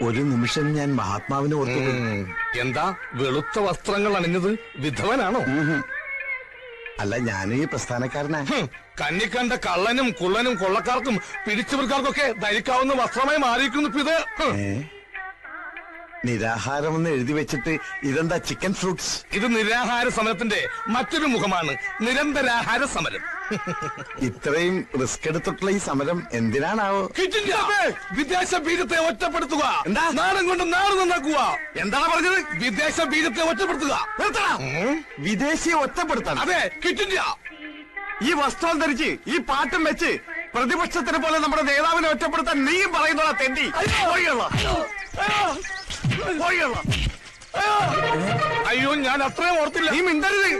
ഒരു നിമിഷം ഞാൻ മഹാത്മാവിനെ ഓർത്തു. എന്താ വെളുത്ത വസ്ത്രങ്ങൾ അണിഞ്ഞത്? വിധവനാണോ? അല്ല, ഞാനും ഈ പ്രസ്ഥാനക്കാരനാ. കണ്ണിക്കണ്ട കള്ളനും കുള്ളനും കൊള്ളക്കാർക്കും പിടിച്ചവർക്കാർക്കൊക്കെ ധരിക്കാവുന്ന വസ്ത്രമായി മാറിയിരിക്കുന്നു ഇത്. നിരാഹാരമെന്ന് എഴുതി വെച്ചിട്ട് ഇതെന്താ ചിക്കൻ ഫ്രൂട്ട്സ്? ഇത് നിരാഹാര സമരത്തിന്റെ മറ്റൊരു മുഖമാണ്, നിരന്തരാഹാര സമരം. ഇത്രയും റിസ്ക് എടുത്തിട്ടുള്ള ഈ സമരം എന്തിനാണാവോ? വിദേശ ബീജത്തെ ഒറ്റപ്പെടുത്തുക, എന്താ നാടും കൊണ്ട് നാട് നന്നാക്കുക. എന്താണ് പറഞ്ഞത്? വിദേശ ബീജത്തെ ഒറ്റപ്പെടുത്തുക. വിദേശിയെ ഒറ്റപ്പെടുത്താൻ? അതെ, ക്വിറ്റ് ഇന്ത്യ. ഈ വസ്ത്രം ധരിച്ച് ഈ പാട്ടും വെച്ച് പ്രതിപക്ഷത്തിനെ പോലെ നമ്മുടെ നേതാവിനെ ഒറ്റപ്പെടുത്താൻ നീയും പറയുന്നോളാ തെണ്ടി. അയ്യോ, ഞാൻ അത്രയും ഓർത്തില്ല. നീ മിണ്ടരുത്.